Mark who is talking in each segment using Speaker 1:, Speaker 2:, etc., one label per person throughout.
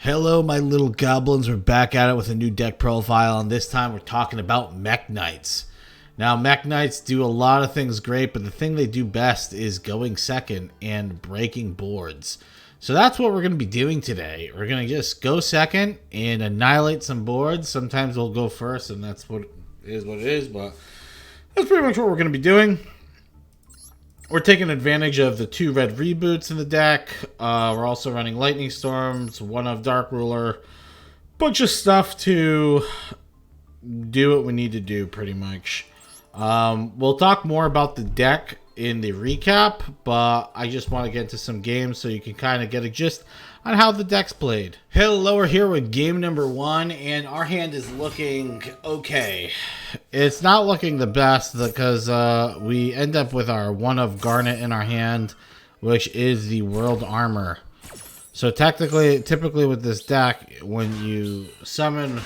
Speaker 1: Hello, my little goblins. We're back at it with a new deck profile, and this time we're talking about Mekk-Knights. Now, Mekk-Knights do a lot of things great, but the thing they do best is going second and breaking boards. So that's what we're going to be doing today. We're going to just go second and annihilate some boards. Sometimes we'll go first, and that's what it is, but that's pretty much what we're going to be doing. We're taking advantage of the 2 red reboots in the deck. We're also running Lightning Storms, 1 of Dark Ruler. Bunch of stuff to do what we need to do, pretty much. We'll talk more about the deck in the recap, but I just want to get into some games so you can kind of get a gist on how the deck's played. Hello, we're here with game number 1, and our hand is looking okay. It's not looking the best because we end up with our 1 of Garnet in our hand, which is the World Armor. So typically with this deck, when you summon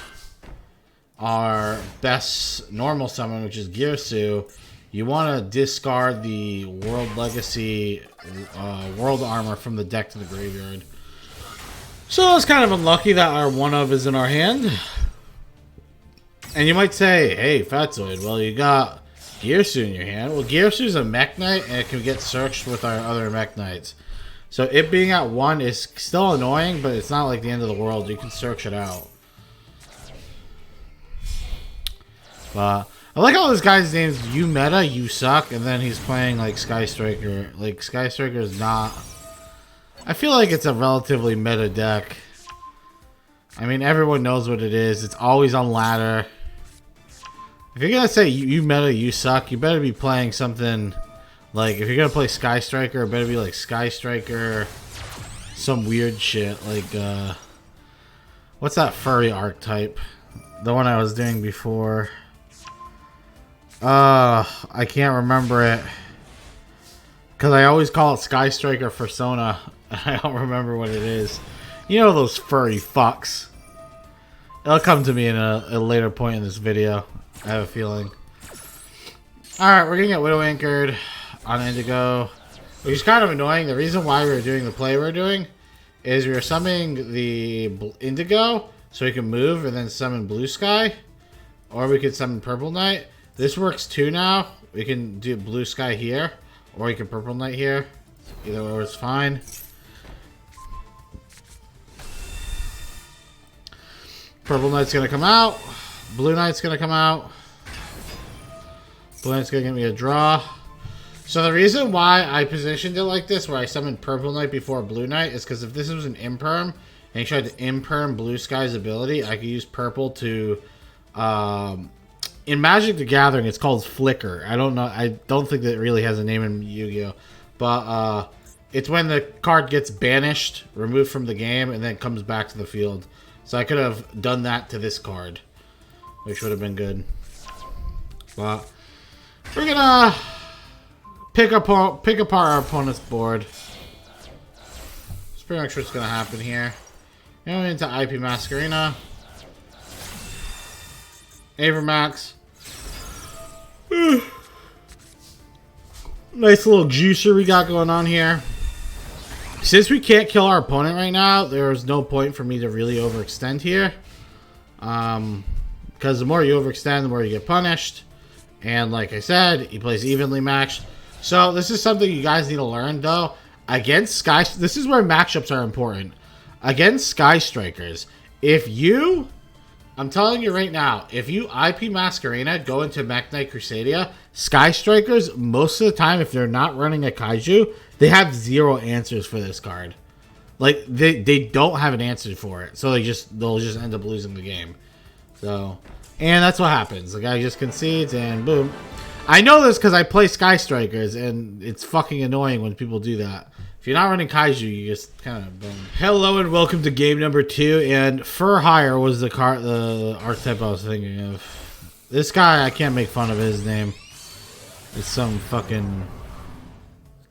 Speaker 1: our best normal summon, which is Yugioh, you want to discard the World Legacy World Armor from the deck to the graveyard. So it's kind of unlucky that our 1 of is in our hand. And you might say, hey, Fatsoid, well, you got Yugioh in your hand. Well, Yugioh is a Mekk-Knight, and it can get searched with our other Mekk-Knights. So it being at 1 is still annoying, but it's not like the end of the world. You can search it out. But I like how this guy's name's You Meta, You Suck, and then he's playing like Sky Striker. Like, Sky Striker is not... I feel like it's a relatively meta deck. I mean, everyone knows what it is. It's always on ladder. If you're gonna say you meta, you suck, you better be playing something like, if you're gonna play Sky Striker, it better be like Sky Striker, some weird shit like what's that furry archetype? The one I was doing before. I can't remember it because I always call it Sky Striker Persona. I don't remember what it is. You know those furry fucks. It'll come to me in a later point in this video. I have a feeling. Alright, we're gonna get Widow Anchored on Indigo, which is kind of annoying. The reason why we were doing the play we're doing is we were summoning the Indigo so we can move and then summon Blue Sky. Or we could summon Purple Knight. This works too now. We can do Blue Sky here, or we can Purple Knight here. Either way is fine. Purple Knight's gonna come out. Blue Knight's gonna come out. Blue Knight's gonna give me a draw. So the reason why I positioned it like this, where I summoned Purple Knight before Blue Knight, is because if this was an imperm, and he tried to imperm Blue Sky's ability, I could use purple to... in Magic the Gathering, it's called Flicker. I don't know. I don't think that it really has a name in Yu-Gi-Oh! But it's when the card gets banished, removed from the game, and then comes back to the field. So I could have done that to this card, which would have been good. But we're gonna pick apart our opponent's board. That's pretty much what's gonna happen here. Going into IP Masquerena. Avermax. Nice little juicer we got going on here. Since we can't kill our opponent right now, there's no point for me to really overextend here. Because the more you overextend, the more you get punished. And like I said, he plays evenly matched. So this is something you guys need to learn, though. Against Sky... This is where matchups are important. Against Sky Strikers, if you... I'm telling you right now, if you IP Masquerena, go into Mekk-Knight Crusadia, Sky Strikers, most of the time, if they're not running a Kaiju, they have 0 answers for this card. Like, they don't have an answer for it. So they'll just end up losing the game. So, and that's what happens. The guy just concedes and boom. I know this because I play Sky Strikers, and it's fucking annoying when people do that. If you're not running Kaiju, you just kind of boom. Hello and welcome to game number 2. And Fur Hire was the archetype I was thinking of. This guy, I can't make fun of his name. It's some fucking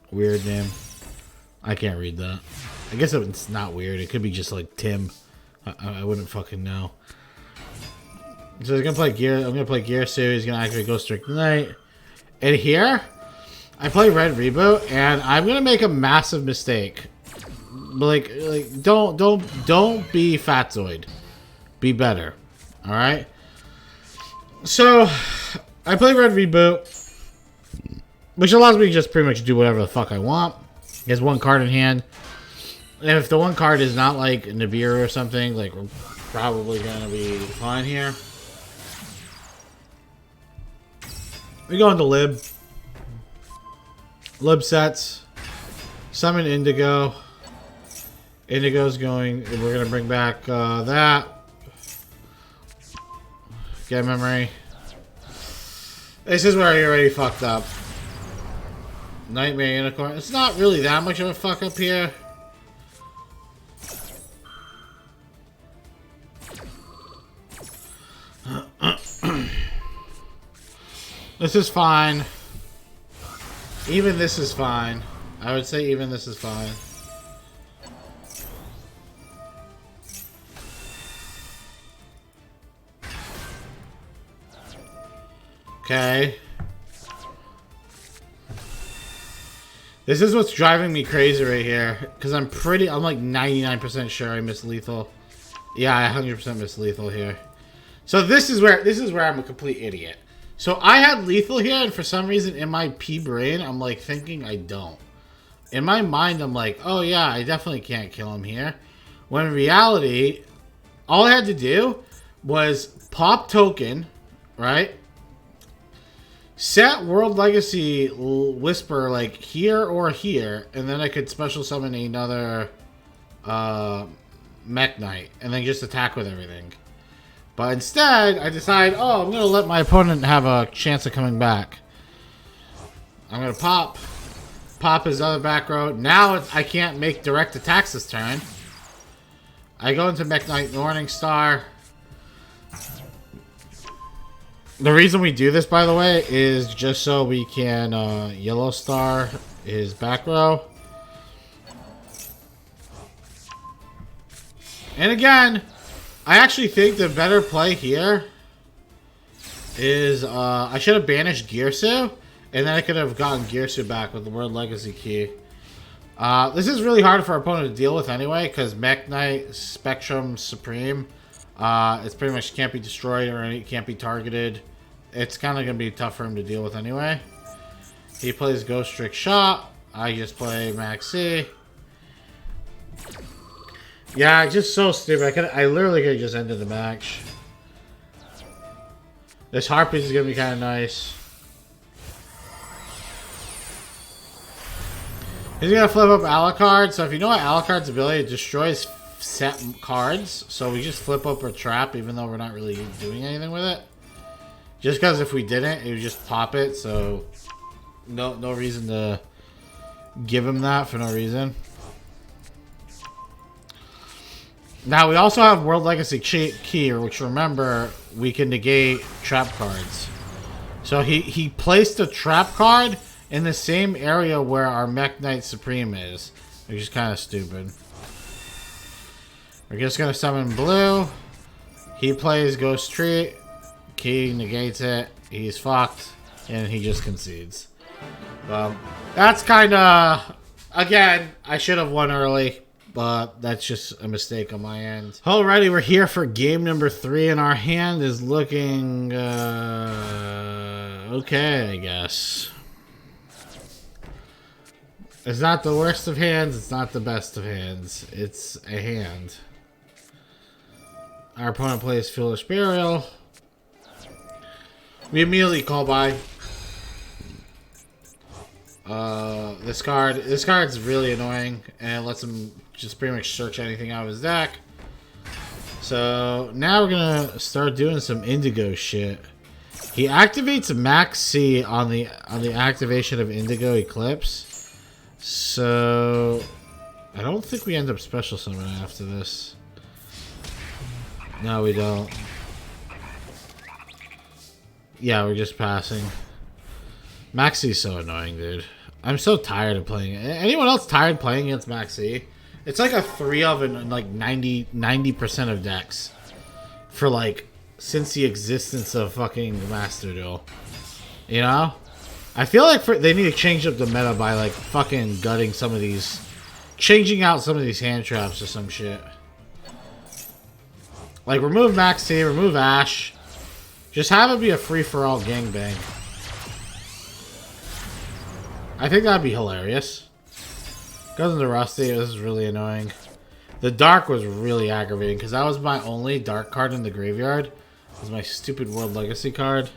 Speaker 1: weird name. I can't read that. I guess it's not weird. It could be just like Tim. I wouldn't fucking know. So he's gonna play Gear. I'm gonna play Yugioh. He's gonna activate Ghost Trick Knight. And here, I play Red Reboot, and I'm going to make a massive mistake. Like don't be Fatzoid. Be better. All right. So I play Red Reboot, which allows me to just pretty much do whatever the fuck I want. He has one card in hand, and if the one card is not like Nibiru or something, like we're probably gonna be fine here. We go into Lib. Lib sets. Summon Indigo. Indigo's going. We're gonna bring back that. Get memory. This is where he already fucked up. Nightmare Unicorn. It's not really that much of a fuck up here. This is fine. Even this is fine. I would say even this is fine. Okay. This is what's driving me crazy right here. Because I'm like 99% sure I missed lethal. Yeah, I 100% missed lethal here. So this is where I'm a complete idiot. So I had lethal here, and for some reason in my pea brain, I'm like thinking I don't. In my mind, I'm like, oh yeah, I definitely can't kill him here. When in reality, all I had to do was pop token, right? Set World Legacy Whisper like here or here, and then I could special summon another Mekk-Knight, and then just attack with everything. But instead, I decide, oh, I'm going to let my opponent have a chance of coming back. I'm going to pop his other back row. Now I can't make direct attacks this turn. I go into Mekk-Knight Morning Star. The reason we do this, by the way, is just so we can Yellow Star his back row. And again, I actually think the better play here is I should have banished Girsu, and then I could have gotten Girsu back with the World Legacy key. This is really hard for our opponent to deal with anyway, because Mekk-Knight Spectrum Supreme, it's pretty much can't be destroyed or it can't be targeted. It's kind of going to be tough for him to deal with anyway. He plays Ghost Trick Shot. I just play Maxi. Yeah, just so stupid. I literally could have just ended the match. This Harpies is going to be kind of nice. He's going to flip up Alucard. So if you know what Alucard's ability, it destroys set cards. So we just flip up a trap even though we're not really doing anything with it. Just because if we didn't, it would just pop it. So no reason to give him that for no reason. Now, we also have World Legacy Key, which, remember, we can negate trap cards. So he placed a trap card in the same area where our Mekk-Knight Supreme is, which is kind of stupid. We're just going to summon blue. He plays Ghost Treat. Key negates it. He's fucked. And he just concedes. Well, that's kind of... Again, I should have won early. But that's just a mistake on my end. Alrighty, we're here for game number 3, and our hand is looking okay, I guess. It's not the worst of hands, it's not the best of hands. It's a hand. Our opponent plays Foolish Burial. We immediately call by. This card's really annoying, and it lets him just pretty much search anything out of his deck. So now we're gonna start doing some Indigo shit. He activates Max C on the activation of Indigo Eclipse. So I don't think we end up special summoning after this. No, we don't. Yeah, we're just passing. Maxi's so annoying, dude. I'm so tired of playing it. Anyone else tired playing against Maxi? It's like a 3 of in like 90% of decks. For like, since the existence of fucking Master Duel. You know? I feel like they need to change up the meta by like fucking gutting some of these changing out some of these hand traps or some shit. Like, remove Max T, remove Ash. Just have it be a free-for-all gangbang. I think that'd be hilarious. Goes into Rusty. This is really annoying. The Dark was really aggravating because that was my only Dark card in the graveyard. It was my stupid World Legacy card.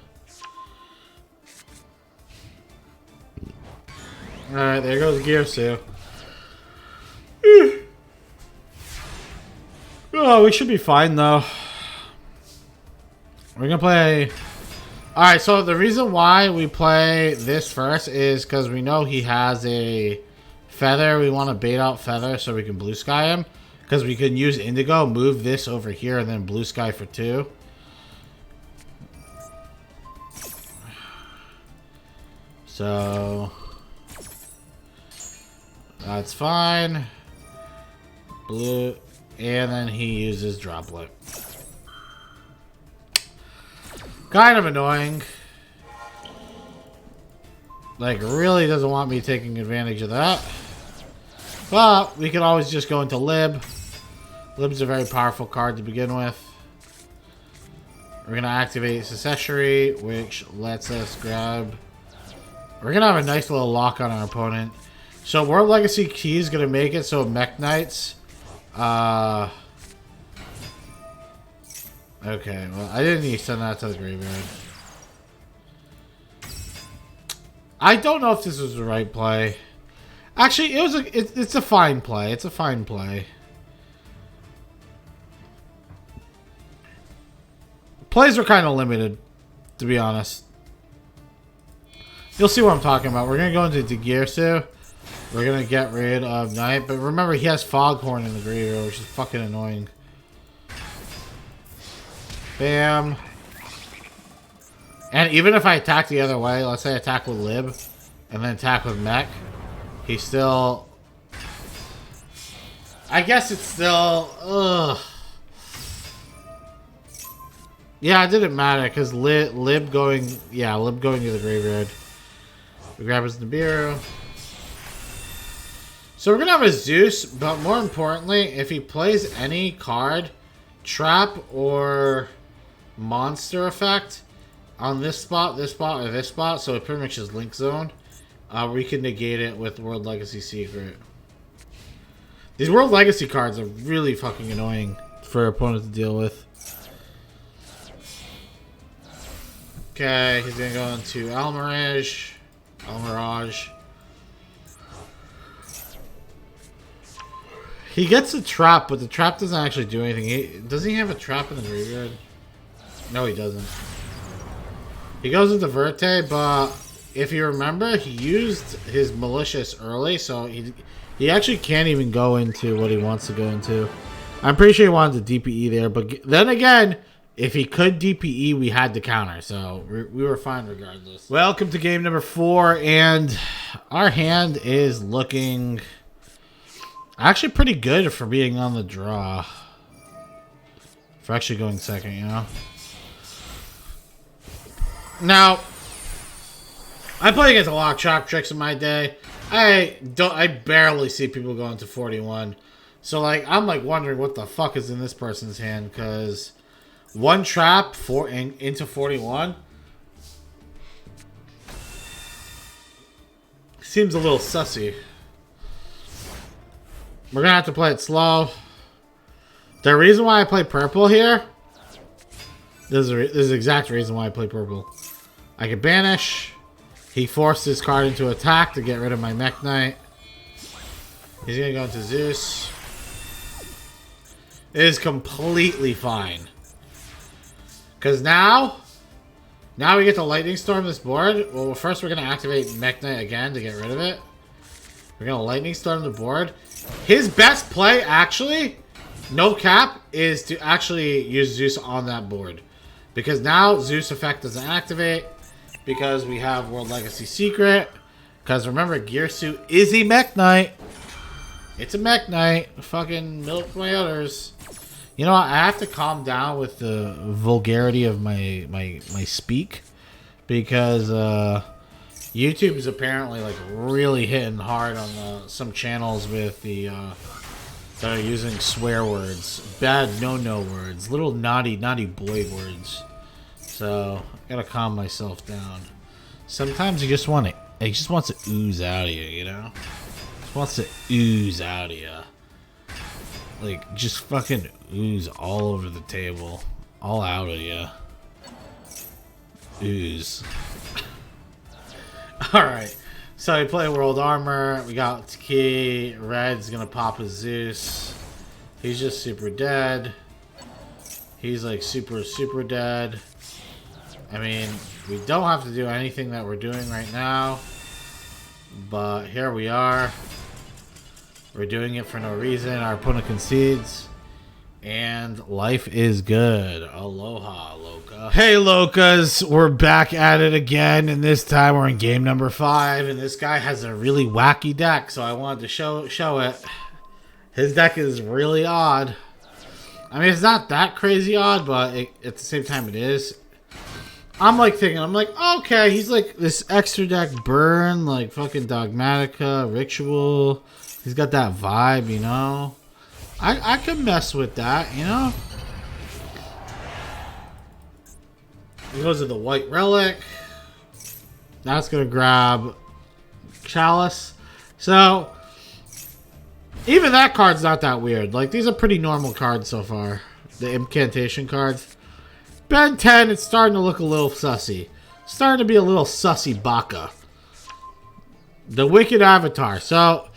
Speaker 1: Alright, there goes Yugioh. Oh, we should be fine though. We're gonna play... Alright, so the reason why we play this first is because we know he has a Feather. We want to bait out Feather so we can Blue Sky him. Because we can use Indigo, move this over here, and then Blue Sky for 2. So... that's fine. Blue... and then he uses Droplet. Kind of annoying. Like, really doesn't want me taking advantage of that. But we can always just go into Lib. Lib's a very powerful card to begin with. We're going to activate Successory, which lets us grab... we're going to have a nice little lock on our opponent. So World Legacy Key is going to make it so Mekk-Knights... okay, well, I didn't need to send that to the graveyard. I don't know if this was the right play. Actually, it's a fine play. It's a fine play. Plays are kind of limited, to be honest. You'll see what I'm talking about. We're going to go into Yugioh. We're going to get rid of Knight. But remember, he has Foghorn in the graveyard, which is fucking annoying. Bam. And even if I attack the other way, let's say I attack with Lib, and then attack with Mekk, he's still... I guess it's still... ugh. Yeah, it didn't matter, because Lib going... yeah, Lib going to the graveyard. We grab his Nibiru. So we're going to have a Zeus, but more importantly, if he plays any card, trap, or monster effect on this spot, or this spot, so it pretty much is Link Zone, we can negate it with World Legacy Secret. These World Legacy cards are really fucking annoying for an opponent to deal with. Okay, he's going to go into Almirage. He gets a trap, but the trap doesn't actually do anything. Doesn't he have a trap in the graveyard? No, he doesn't. He goes into Verte, but if you remember, he used his Malicious early, so he actually can't even go into what he wants to go into. I'm pretty sure he wanted to DPE there, but then again, if he could DPE, we had to counter, so we were fine regardless. Welcome to game number 4, and our hand is looking actually pretty good for being on the draw. For actually going second, you know? Now, I play against a lot of Chop Tricks in my day. I barely see people going to 41. So, like, I'm, like, wondering what the fuck is in this person's hand, because one trap into 41 seems a little sussy. We're gonna have to play it slow. The reason why I play purple here, this is the exact reason why I play purple. I can banish. He forced his card into attack to get rid of my Mekk-Knight. He's gonna go into Zeus. It is completely fine. Because now we get to Lightning Storm this board. Well, first we're going to activate Mekk-Knight again to get rid of it. We're going to Lightning Storm the board. His best play, actually, no cap, is to actually use Zeus on that board. Because now Zeus effect doesn't activate. Because we have World Legacy Secret. Because remember, Yugioh is a Mekk-Knight. It's a Mekk-Knight. Fucking milk my udders. You know, I have to calm down with the vulgarity of my speak, because YouTube is apparently like really hitting hard on some channels with the that are using swear words, bad no words, little naughty boy words. So I gotta calm myself down. Sometimes you just want it. It just wants to ooze out of you, you know. Just wants to ooze out of you. Like just fucking ooze all over the table, all out of you. Ooze. Alright, so we play World Armor. We got Taki. Red's gonna pop a Zeus. He's just super dead. He's like super dead. I mean, we don't have to do anything that we're doing right now. But here we are. We're doing it for no reason. Our opponent concedes. And life is good. Aloha, Loka. Hey, Lokas. We're back at it again. And this time we're in game number 5. And this guy has a really wacky deck. So I wanted to show it. His deck is really odd. I mean, it's not that crazy odd. But at the same time, it is. I'm like thinking, okay, he's like this extra deck burn. Like fucking Dogmatica, Ritual. He's got that vibe, you know. I could mess with that, you know? He goes to the White Relic. That's going to grab Chalice. So, even that card's not that weird. Like, these are pretty normal cards so far. The incantation cards. Ben 10, it's starting to look a little sussy. Starting to be a little sussy baka. The Wicked Avatar. So,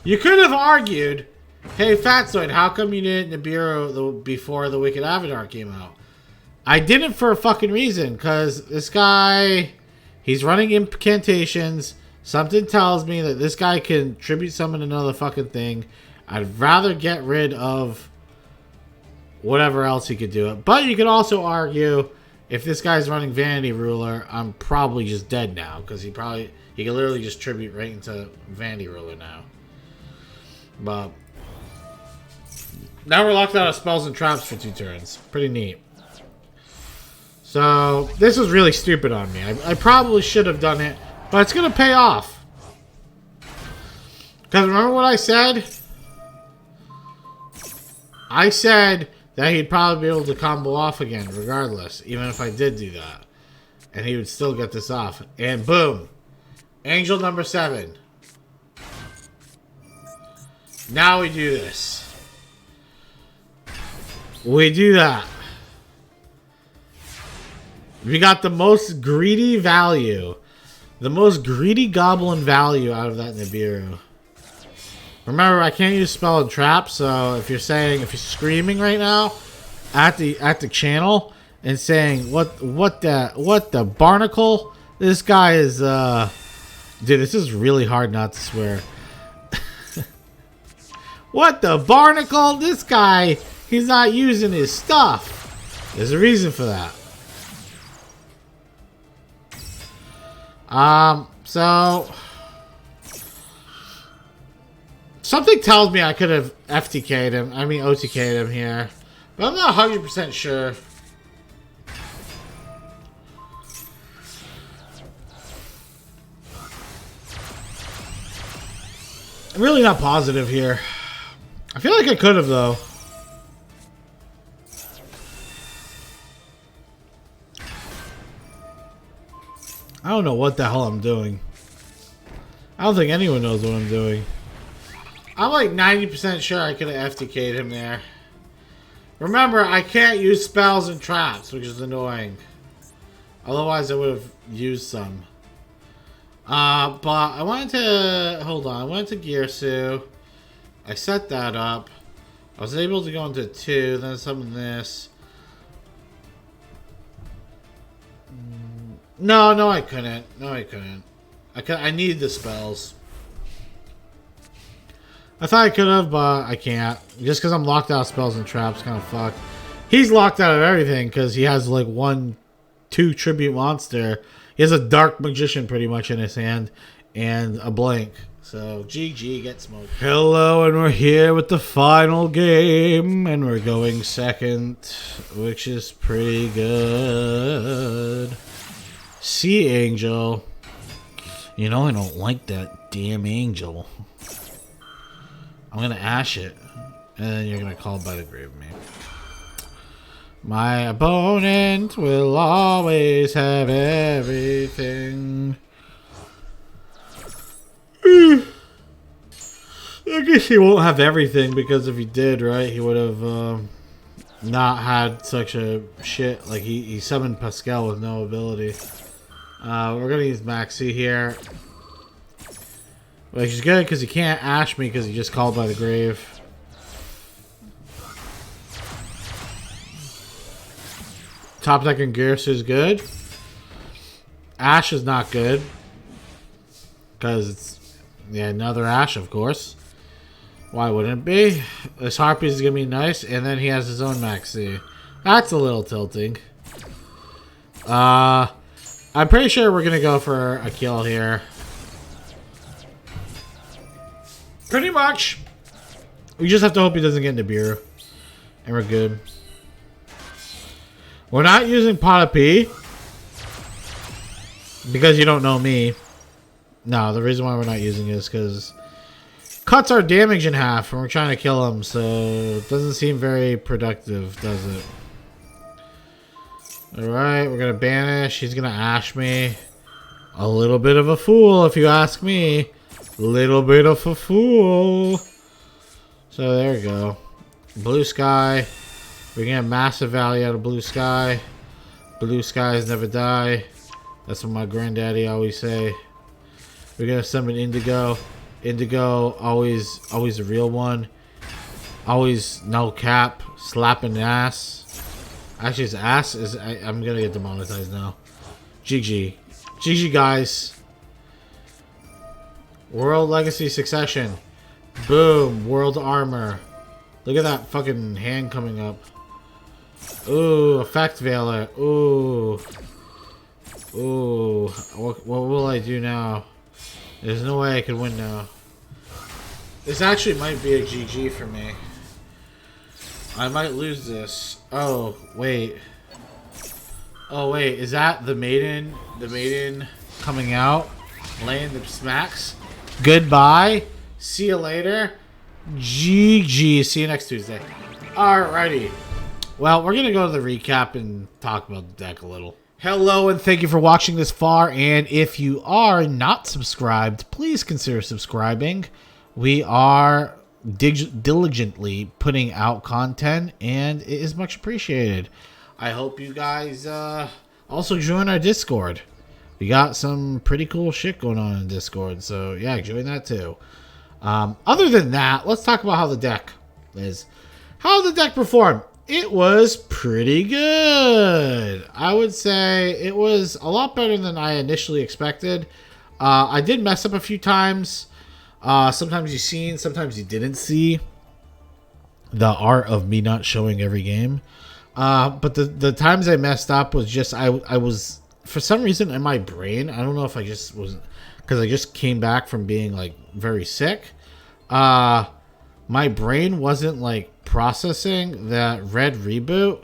Speaker 1: you could have argued... Hey, Fatsoid, how come you didn't Nibiru before the Wicked Avatar came out? I didn't for a fucking reason, because this guy, he's running incantations. Something tells me that this guy can tribute summon another fucking thing. I'd rather get rid of whatever else he could do it. But you could also argue, if this guy's running Vanity Ruler, I'm probably just dead now, because he can literally just tribute right into Vanity Ruler now. But... now we're locked out of spells and traps for 2 turns. Pretty neat. So, this was really stupid on me. I probably should have done it, but it's going to pay off. Because remember what I said? I said that he'd probably be able to combo off again, regardless, even if I did do that. And he would still get this off. And boom. Angel number 7. Now we do this. We do that. We got the most greedy value. The most greedy goblin value out of that Nibiru. Remember, I can't use spell and trap, so if you're screaming right now at the channel and saying what the barnacle, this guy is dude, this is really hard not to swear. What the barnacle? This guy, he's not using his stuff. There's a reason for that. So something tells me I could have FTK'd him. I mean OTK'd him here. But I'm not 100% sure. I'm really not positive here. I feel like I could have, though. I don't know what the hell I'm doing. I don't think anyone knows what I'm doing. I'm like 90% sure I could have FTK'd him there. Remember, I can't use spells and traps, which is annoying. Otherwise, I would have used some. But I wanted to... hold on. I went to Gearsu. I set that up. I was able to go into 2, then summon this. No, I couldn't. No, I couldn't. I needed the spells. I thought I could have, but I can't. Just because I'm locked out of spells and traps, kind of fucked. He's locked out of everything because he has like 1-2 tribute monster. He has a Dark Magician pretty much in his hand and a blank. So, GG, get smoked. Hello, and we're here with the final game, and we're going second, which is pretty good. Sea Angel. You know I don't like that damn angel. I'm gonna ash it. And then you're gonna call by the grave me. My opponent will always have everything. I guess he won't have everything, because if he did, right, he would have not had such a shit. Like, he summoned Pascal with no ability. We're gonna use Maxi here. Which is good, because he can't ash me, because he just called by the grave. Top deck and Gears is good. Ash is not good. Because it's, yeah, another Ash, of course. Why wouldn't it be? This Harpy is going to be nice. And then he has his own Maxi. That's a little tilting. I'm pretty sure we're going to go for a kill here. Pretty much. We just have to hope he doesn't get Nibiru. And we're good. We're not using Pot of P. Because you don't know me. No, the reason why we're not using it is because cuts our damage in half when we're trying to kill him. So it doesn't seem very productive, does it? Alright, we're going to banish. He's going to ash me. A little bit of a fool, if you ask me. Little bit of a fool. So there we go. Blue Sky. We're going to get massive value out of Blue Sky. Blue skies never die. That's what my granddaddy always say. We're going to summon Indigo. Indigo, always a real one. Always no cap. Slapping ass. Actually, his ass is... I'm going to get demonetized now. GG. GG, guys. World Legacy Succession. Boom. World Armor. Look at that fucking hand coming up. Ooh, Effect Veiler. Ooh. Ooh. What will I do now? There's no way I can win now. This actually might be a GG for me. I might lose this. Oh, wait. Oh, wait. Is that the maiden? The maiden coming out? Laying the smacks? Goodbye. See you later. GG. See you next Tuesday. Alrighty. Well, we're going to go to the recap and talk about the deck a little. Hello, and thank you for watching this far. And if you are not subscribed, please consider subscribing. We are diligently putting out content, and it is much appreciated. I hope you guys also join our Discord. We got some pretty cool shit going on in Discord, so yeah, join that too. Other than that, let's talk about how the deck is. How the deck performed. It was pretty good. I would say it was a lot better than I initially expected. I did mess up a few times. Sometimes you seen, sometimes you didn't see the art of me not showing every game. But the times I messed up was just I was, for some reason in my brain, I don't know if I just was, because I just came back from being like very sick. My brain wasn't like processing that red reboot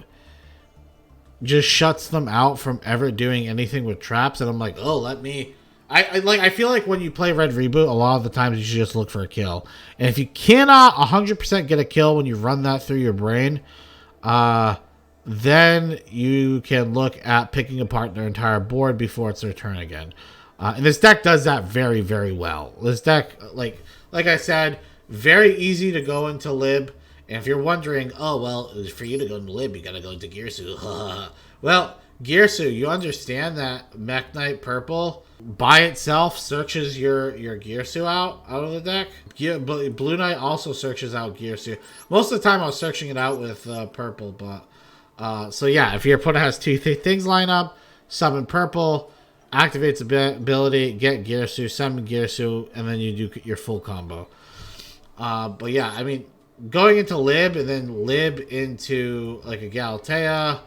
Speaker 1: just shuts them out from ever doing anything with traps, and I'm like, oh, let me. I feel like when you play red reboot, a lot of the times you should just look for a kill, and if you cannot 100% get a kill when you run that through your brain, then you can look at picking apart their entire board before it's their turn again. And this deck does that very, very well. This deck, like I said, very easy to go into Lib. And if you're wondering, oh, well, for you to go into Lib, you got to go into Gearsu. Well, Gearsu, you understand that Mekk-Knight purple by itself searches your Gearsu out of the deck. Blue Knight also searches out Gearsu. Most of the time I was searching it out with purple, but so yeah, if your opponent has two things line up, summon purple, activates ability, get Gearsu, summon Gearsu, and then you do your full combo. But yeah, I mean, going into Lib and then Lib into like a Galatea,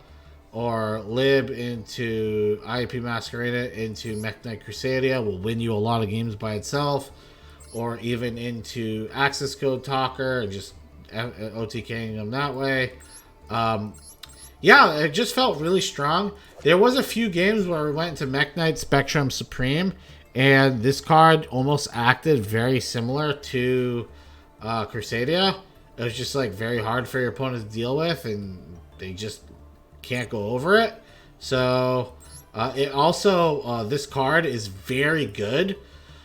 Speaker 1: or Lib into IEP Masquerade into Mekk-Knight Crusadia will win you a lot of games by itself, or even into Access Code Talker and just OTKing them that way. Yeah, it just felt really strong. There was a few games where we went into Mekk-Knight Spectrum Supreme, And this card almost acted very similar to Crusadia. It was just like very hard for your opponent to deal with, and they just can't go over it. So it also this card is very good.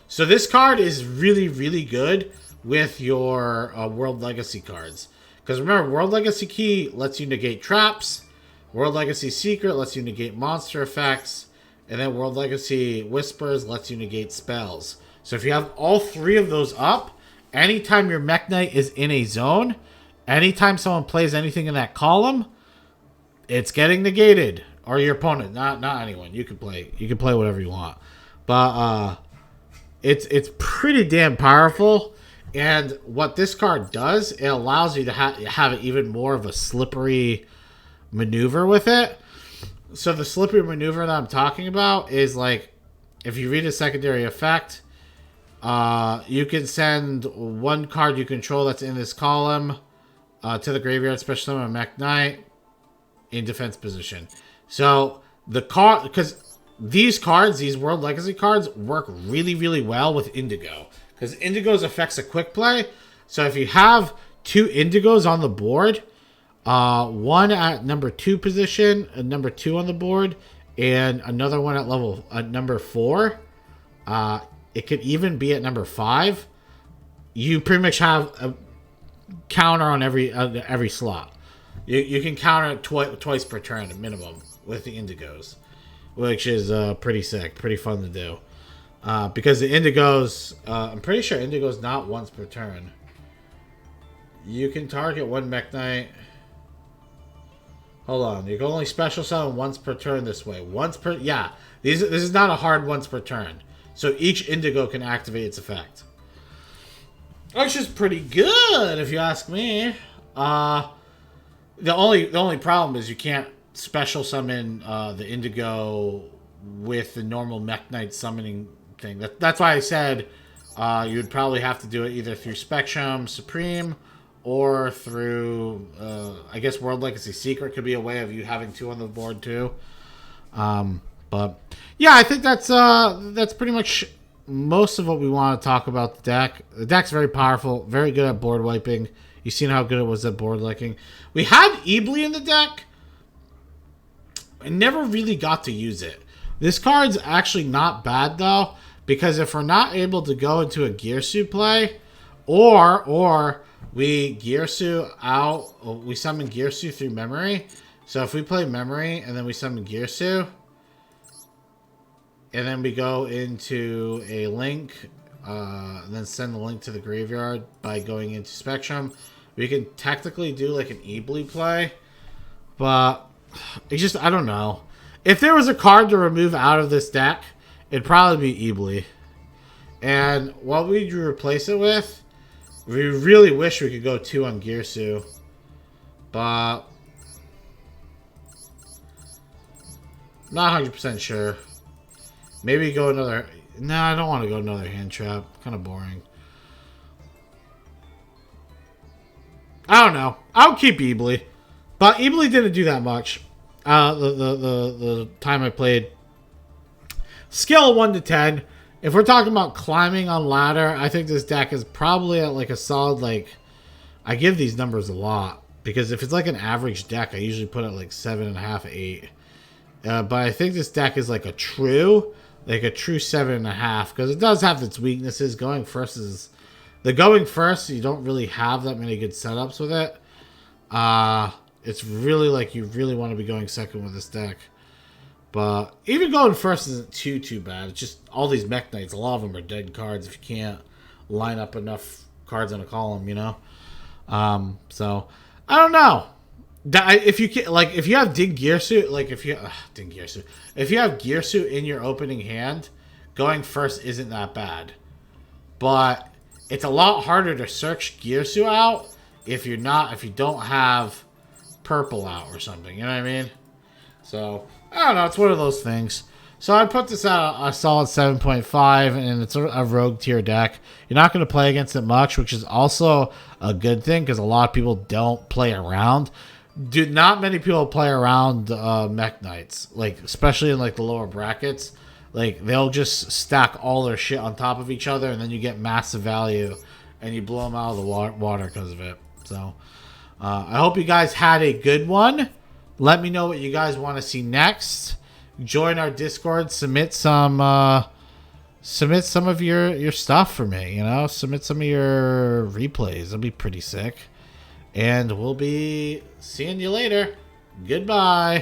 Speaker 1: So this card is really, really good with your World Legacy cards. Because remember, World Legacy Key lets you negate traps. World Legacy Secret lets you negate monster effects. And then World Legacy Whispers lets you negate spells. So if you have all three of those up, anytime your Mekk-Knight is in a zone, anytime someone plays anything in that column, it's getting negated. Or your opponent, not anyone. You can play whatever you want. But it's pretty damn powerful. And what this card does, it allows you to have even more of a slippery maneuver with it. So the slippery maneuver that I'm talking about is like, if you read a secondary effect, you can send one card you control that's in this column to the graveyard, special summon a Mekk-Knight in defense position. So the card, because these cards, these World Legacy cards, work really, really well with Indigo. Because Indigo's affects a quick play. So if you have two Indigos on the board, one at number 2 position, number 2 on the board, and another one at number 4, it could even be at number 5. You pretty much have a counter on every slot. You can counter it twice per turn at minimum with the Indigos, which is pretty sick, pretty fun to do. Because the Indigos, I'm pretty sure Indigo's not once per turn. You can target one Mekk-Knight. Hold on, you can only special summon once per turn this way. Yeah. This is not a hard once per turn. So each Indigo can activate its effect. Which is pretty good, if you ask me. The only problem is you can't special summon the Indigo with the normal Mekk-Knight summoning thing. That's why I said you would probably have to do it either through Spectrum Supreme or through, I guess World Legacy Secret could be a way of you having 2 on the board too. But yeah, I think that's pretty much most of what we want to talk about the deck. The deck's very powerful, very good at board wiping. You've seen how good it was at board licking. We had Ebly in the deck. I never really got to use it. This card's actually not bad though, because if we're not able to go into a Girsu play, or we Girsu out, we summon Girsu through memory. So if we play memory and then we summon Girsu, and then we go into a link, and then send the link to the graveyard by going into Spectrum, we can technically do like an Ebly play, but it's just, I don't know. If there was a card to remove out of this deck, it'd probably be Ebly. And what would you replace it with? We really wish we could go 2 on Girsu, but not 100% sure. Maybe go another... No, I don't want to go another hand trap. Kind of boring. I don't know. I'll keep Ebly. But Ebly didn't do that much. The time I played. Skill 1 to 10. If we're talking about climbing on ladder, I think this deck is probably at like a solid, like... I give these numbers a lot. Because if it's like an average deck, I usually put it like 7.5, 8. But I think this deck is like a true 7.5. Because it does have its weaknesses. Going first, you don't really have that many good setups with it. It's really like you really want to be going second with this deck. But even going first isn't too bad. It's just all these Mekk-Knights, a lot of them are dead cards if you can't line up enough cards in a column, you know? So, I don't know. If you can, like, if you have Dig Girsu, like if you have Girsu in your opening hand, going first isn't that bad. But it's a lot harder to search Girsu out if you don't have purple out or something, you know what I mean? So, I don't know, it's one of those things. So I'd put this at a solid 7.5, and it's a rogue tier deck. You're not going to play against it much, which is also a good thing, because a lot of people don't play around. Not many people play around Mekk-Knights, like, especially in like the lower brackets. Like, they'll just stack all their shit on top of each other, and then you get massive value, and you blow them out of the water because of it. So, I hope you guys had a good one. Let me know what you guys want to see next. Join our Discord. Submit some of your stuff for me. You know, submit some of your replays. It'll be pretty sick. And we'll be seeing you later. Goodbye.